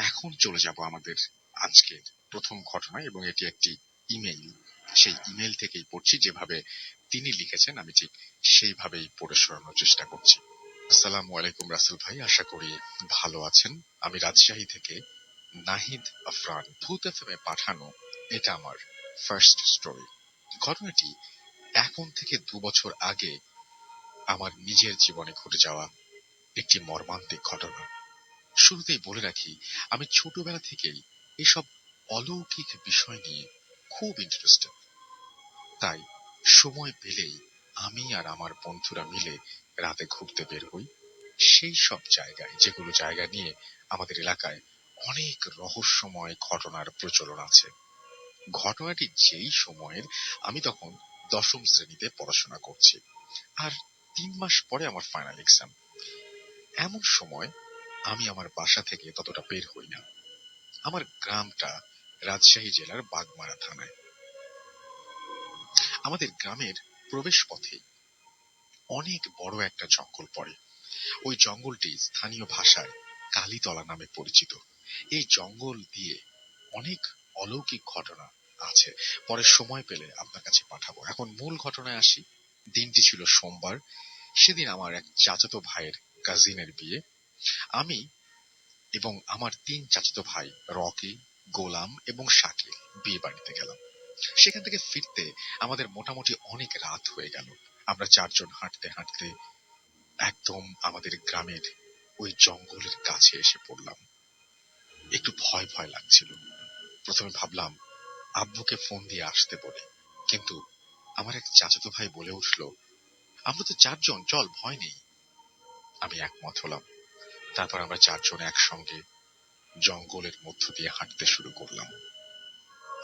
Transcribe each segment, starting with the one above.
এখন চলে যাব আমাদের আজকের প্রথম ঘটনা, এবং এটি একটি ইমেইল। সেই ইমেইল থেকেই পড়ছি, যেভাবে তিনি লিখেছেন আমি ঠিক সেইভাবেই পড়ে শোনানোর চেষ্টা করছি। আসসালামু আলাইকুম রাসেল ভাই, আশা করি ভালো আছেন। আমি রাজশাহী থেকে নাহিদ আফরান। ভূত এফএমে পাঠানো এটা আমার ফার্স্ট স্টোরি। ঘটনাটি এখন থেকে 2 বছর আগে আমার নিজের জীবনে ঘটে যাওয়া একটি মর্মান্তিক ঘটনা। শুরুতেই বলে রাখি, আমি ছোটবেলা থেকেই এসব অলৌকিক বিষয় নিয়ে খুব ইন্টারেস্টেড। তাই সময় পেলেই আমি আর আমার বন্ধুরা মিলে রাতে ঘুরতে বের হই সেই সব জায়গায়, যেগুলো জায়গা নিয়ে আমাদের এলাকায় অনেক রহস্যময় ঘটনার প্রচলন আছে। ঘটনাটি যেই সময়ের, আমি তখন 10ম শ্রেণীতে পড়াশোনা করছি, আর 3 মাস পরে আমার ফাইনাল এক্সাম। এমন সময় আমি আমার বাসা থেকে ততটা বের হই না। আমার গ্রামটা রাজশাহী জেলার বাগমারা থানায়। আমাদের গ্রামের প্রবেশ পথে অনেক বড় একটা জঙ্গল পড়ে। ওই জঙ্গলটি স্থানীয় ভাষায় কালীতলা নামে পরিচিত। এই জঙ্গল দিয়ে অনেক অলৌকিক ঘটনা আছে, পরে সময় পেলে আপনার কাছে পাঠাবো। এখন মূল ঘটনায় আসি। দিনটি ছিল সোমবার। সেদিন আমার এক চাচাতো ভাইয়ের কাজিনের বিয়ে। আমি এবং আমার 3 চাচাতো ভাই রকি, গোলাম এবং শাকিল বিয়ে বাড়িতে গেলাম। সেখান থেকে ফিরতে আমাদের মোটামুটি অনেক রাত হয়ে গেল। আমরা 4 জন হাঁটতে হাঁটতে একদম আমাদের গ্রামের ওই জঙ্গলের কাছে এসে পড়লাম। একটু ভয় ভয় লাগছিল। প্রথমে ভাবলাম আব্বুকে ফোন দিয়ে আসতে বলে, কিন্তু আমার এক চাচাতো ভাই বলে উঠল, আমরা তো 4 জন, চল, ভয় নেই। আমি একমত হলাম। তারপর আমরা 4 জন একসঙ্গে জঙ্গলের মধ্য দিয়ে হাঁটতে শুরু করলাম।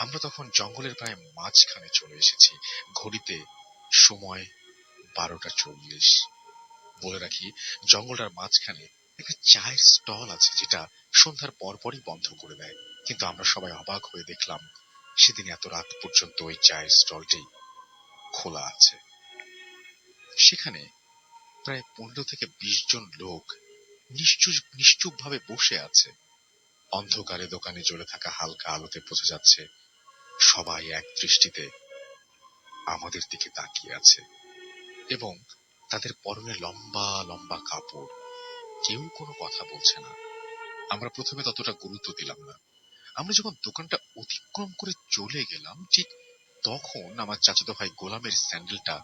আমরা তখন জঙ্গলের প্রায় মাঝখানে চলে এসেছি। ঘড়িতে সময় 12টা 40। বলে রাখি, জঙ্গলটার মাঝখানে একটা চায়ের স্টল আছে, যেটা সন্ধ্যার পরপরই বন্ধ করে দেয়। কিন্তু আমরা সবাই অবাক হয়ে দেখলাম সেদিন এত রাত পর্যন্ত ওই চায়ের স্টলটি খোলা আছে। সেখানে প্রায় 15 থেকে 20 জন লোক নিশ্চুপ ভাবে বসে আছে। অন্ধকারে দোকানে জ্বলে থাকা হালকা আলোতে বোঝা যাচ্ছে সবাই এক দৃষ্টিতে আমাদের দিকে তাকিয়ে আছে, এবং তাদের পরনে লম্বা লম্বা কাপড়। কেউ কোনো কথা বলছে না। আমরা প্রথমে ততটা গুরুত্ব দিলাম না। আমরা যখন দোকানটা অতিক্রম করে চলে গেলাম, ঠিক তখন আমার চাচাতো ভাই গোলামের স্যান্ডেলটা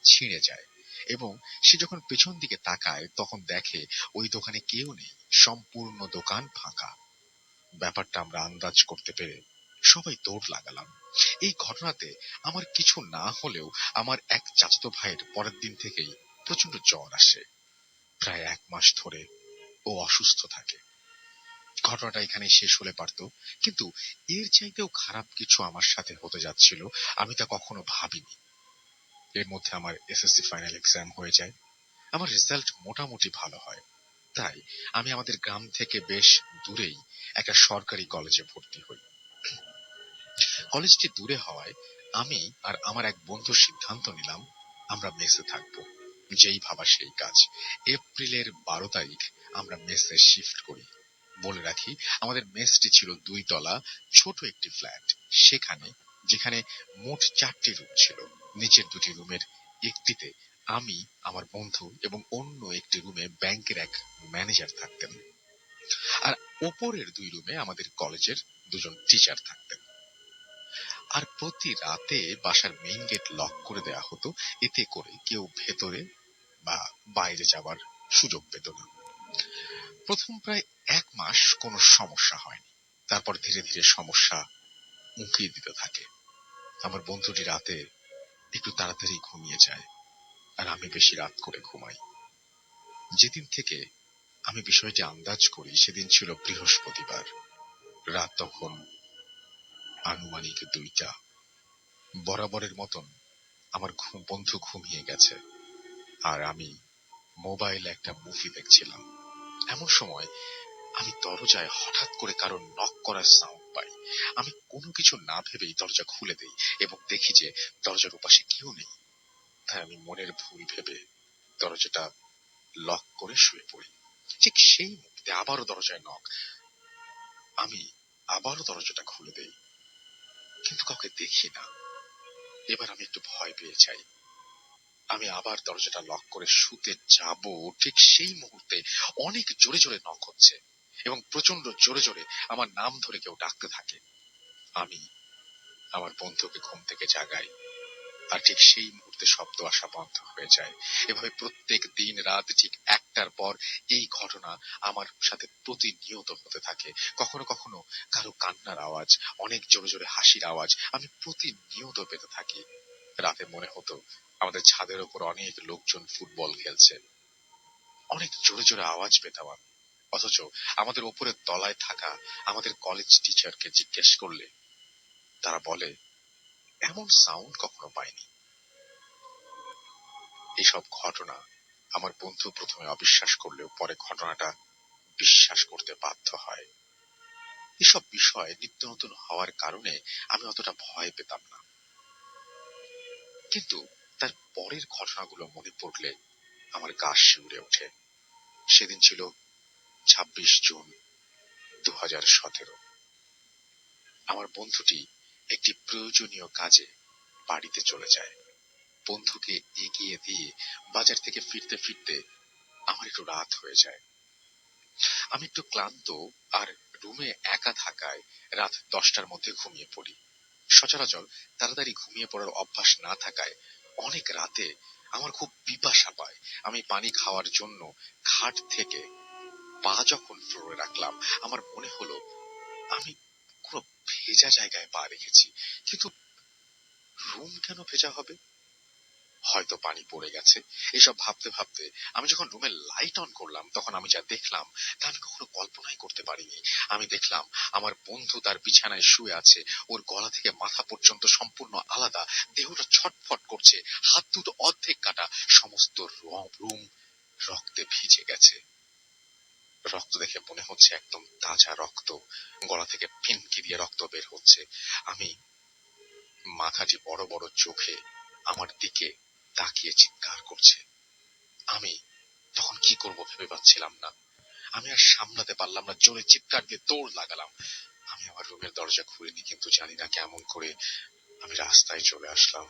ছিঁড়ে যায়, এবং সে যখন পেছন দিকে তাকায় তখন দেখে ওই দোকানে কেউ নেই, সম্পূর্ণ দোকান ফাঁকা। ব্যাপারটা আমরা আন্দাজ করতে পেরে সবাই দৌড় লাগালাম। এই ঘটনাতে আমার কিছু না হলেও আমার এক চাচাতো ভাইয়ের পরের দিন থেকেই প্রচন্ড জ্বর আসে। প্রায় 1 মাস ধরে ও অসুস্থ থাকে। ঘটনাটা এখানে শেষ হলে পারত, কিন্তু এর চাইতেও খারাপ কিছু আমার সাথে হতে যাচ্ছিল, আমি তা কখনো ভাবিনি। এর মধ্যে আমার এসএসসি ফাইনাল এক্সাম হয়ে যায়। আমার রেজাল্ট মোটামুটি ভালো হয়। তাই আমি আমাদের গ্রাম থেকে বেশ দূরেই একটা সরকারি কলেজে ভর্তি হই। কলেজটি দূরে হওয়ায় আমি আর আমার এক বন্ধু সিদ্ধান্ত নিলাম আমরা মেসে থাকবো। যেই ভাবা সেই কাজ। এপ্রিলের 12 তারিখ আমরা মেসে শিফট করি। বলে রাখি, আমাদের মেসটি ছিল 2 তলা ছোট একটি ফ্ল্যাট। সেখানে, যেখানে মোট 4টি রুম ছিল, নিচের 2টি রুমের একটিতে আমি, আমার বন্ধু এবং অন্য একটি রুমে ব্যাংকের এক ম্যানেজার থাকতেন, আর ওপরের 2 রুমে আমাদের কলেজের 2 জন টিচার থাকতেন। আর প্রতি রাতে বাসার মেইন গেট লক করে দেওয়া হতো, এতে করে কেউ ভেতরে বা বাইরে যাবার সুযোগ পেত না। প্রথম প্রায় 1 মাস কোনো সমস্যা হয়নি। তারপর ধীরে ধীরে সমস্যা উঁকি দিতে থাকে। আমার বন্ধুটি রাতে একটু তাড়াতাড়ি ঘুমিয়ে যায়, আর আমি বেশি রাত করে ঘুমাই। যেদিন থেকে আমি বিষয়টি আন্দাজ করি সেদিন ছিল বৃহস্পতিবার। রাত তখন আনুমানিক 2টা। বরাবরের মতন আমার বন্ধু ঘুমিয়ে গেছে, আর আমি মোবাইলে একটা মুভি দেখছিলাম। এমন সময় আমি দরজায় হঠাৎ করে কারো নক করার সাউন্ড পাই। আমি কোনো কিছু না ভেবেই দরজা খুলে দেই এবং দেখি যে দরজার ওপাশে কেউ নেই। তাই আমি মনের ভুল ভেবে দরজাটা লক করে শুয়ে পড়ি। ঠিক সেই মুহূর্তে আবারও দরজায় নক। আমি আবারও দরজাটা খুলে দেই, কিন্তু কাউকে দেখি না। এবার আমি একটু ভয় পেয়ে যাই। আমি আবার দরজাটা লক করে শুতে যাব, ঠিক সেই মুহূর্তে অনেক জোরে জোরে নক হচ্ছে এবং প্রচন্ড জোরে জোরে আমার নাম ধরে কেউ ডাকতে থাকে। আমি আমার বন্ধুকে ঘুম থেকে জাগাই, আর ঠিক সেই মুহূর্তে শব্দ আসা বন্ধ হয়ে যায়। এভাবে প্রত্যেক দিন রাত ঠিক 1টার পর এই ঘটনা আমার সাথে প্রতিনিয়ত হতে থাকে। কখনো কখনো কারো কান্নার আওয়াজ, অনেক জোরে জোরে হাসির আওয়াজ আমি প্রতিনিয়ত পেতে থাকি। রাতে মনে হতো আমাদের ছাদের ওপর অনেক লোকজন ফুটবল খেলছে। অনেক জোরে জোরে আওয়াজ পেতাম আমি। অথচ আমাদের ওপরের তলায় থাকা আমাদের কলেজ টিচারকে জিজ্ঞেস করলে তারা বলে এমন সাউন্ড কখনো পাইনি। এসব ঘটনা আমার বন্ধু প্রথমে অবিশ্বাস করলেও পরে ঘটনাটা বিশ্বাস করতে বাধ্য হয়। এসব বিষয় নিত্য নতুন হওয়ার কারণে আমি অতটা ভয় পেতাম না, কিন্তু তার পরের ঘটনাগুলো মনে পড়লে আমার গা শিউরে ওঠে। সেদিন ছিল 26 জুন 2017। আমার বন্ধুটি একটি প্রয়োজনীয় কাজে বাড়িতে চলে যায়। বন্ধুকে এগিয়ে দিয়ে বাজার থেকে ফিরতে ফিরতে আমার একটু রাত হয়ে যায়। আমি একটু ক্লান্ত আর রুমে একা থাকায় রাত 10টার মধ্যে ঘুমিয়ে পড়ি। সচরাচর তাড়াতাড়ি ঘুমিয়ে পড়ার অভ্যাস না থাকায় অনেক রাতে আমার খুব পিপাসা পায়। আমি পানি খাওয়ার জন্য খাট থেকে পা যখন ফ্লোরে রাখলাম, আমার মনে হলো আমি কোনো ভেজা জায়গায় পা রেখেছি, কিন্তু রুম কেন ভেজা হবে? হয়তো পানি পড়ে গেছে। এসব ভাবতে ভাবতে আমি যখন রুমের লাইট অন করলাম, তখন আমি যা দেখলাম তা আমি কখনো কল্পনাই করতে পারিনি। আমি দেখলাম আমার বন্ধু তার বিছানায় শুয়ে আছে। ওর গলা থেকে মাথা পর্যন্ত সম্পূর্ণ আলাদা, দেহটা ছটফট করছে, হাত দুটো অর্ধেক কাটা, সমস্ত রুম রক্তে ভিজে গেছে। রক্ত দেখে মনে হচ্ছে একদম তাজা রক্ত। গলা থেকে ফিনকি দিয়ে রক্ত বের হচ্ছে। আমি মাথাটি বড় বড় চোখে আমার দিকে তাকিয়ে চিৎকার করছে। আমি তখন কি করব ভেবে পাচ্ছিলাম না। আমি আর সামলাতে পারলাম না, জোরে চিৎকার দিয়ে দৌড় লাগালাম। আমি আমার রুমের দরজা খুলিনি, কিন্তু জানি না কেমন করে আমি রাস্তায় চলে আসলাম।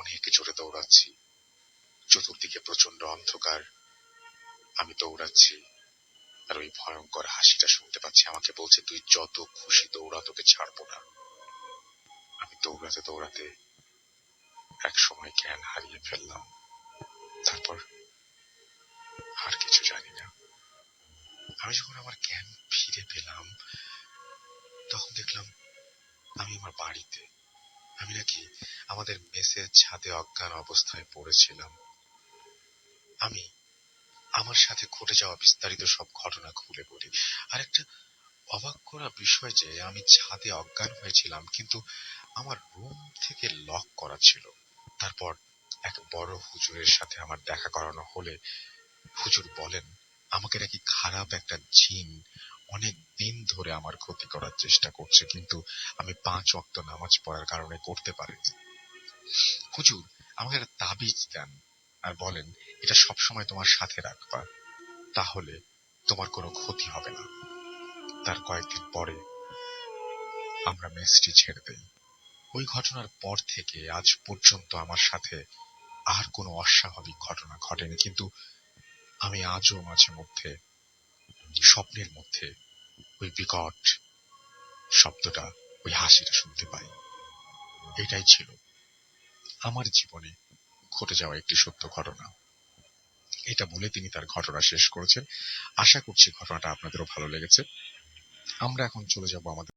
অনেক জোরে দৌড়াচ্ছি, চতুর্দিকে প্রচন্ড অন্ধকার। আমি দৌড়াচ্ছি আর ওই ভয়ঙ্কর হাসিটা শুনতে পাচ্ছি, আমাকে বলছে তুই যত খুশি দৌড়া, তোকে ছাড়বো না। আমি দৌড়াতে দৌড়াতে এক সময় জ্ঞান হারিয়ে ফেললাম। তারপর আর কিছু জানি না। আমি যখন আমার জ্ঞান ফিরে পেলাম, তখন দেখলাম আমি আমার বাড়িতে। আমি নাকি আমাদের মেসের ছাদে অজ্ঞান অবস্থায় পড়েছিলাম। আমি আমার সাথে ঘটে যাওয়া বিস্তারিত সব ঘটনা খুলে বলি। আর একটা অবাক করা বিষয় যে আমি ছাদে অজ্ঞান হয়েছিলাম, কিন্তু আমার রুম থেকে লক করা ছিল। তারপর এক বড় হুজুরের সাথে আমার দেখা করানো হলে হুজুর বলেন আমাকে নাকি খারাপ একটা জিন অনেক দিন ধরে আমার ক্ষতি করার চেষ্টা করছে, কিন্তু আমি 5 ওয়াক্ত নামাজ পড়ার কারণে করতে পারিনি। হুজুর আমাকে একটা তাবিজ দেন আর বলেন এটা সবসময় তোমার সাথে রাখবা, তাহলে তোমার কোনো ক্ষতি হবে না। তার কয়েকদিন পরে আমরা মেসটি ছেড়ে দেই। ওই ঘটনার পর থেকে আজ পর্যন্ত আমার সাথে আর কোনো অস্বাভাবিক ঘটনা ঘটেনি, কিন্তু আমি আজও মাঝে মধ্যে স্বপ্নের মধ্যে ওই বিকট শব্দটা, ওই হাসিটা শুনতে পাই। এটাই ছিল আমার জীবনে ঘটে যাওয়া একটি সত্য ঘটনা। এটা বলে তিনি তার ঘটনা শেষ করেছেন। আশা করছি ঘটনাটা আপনাদেরও ভালো লেগেছে। আমরা এখন চলে যাব আমাদের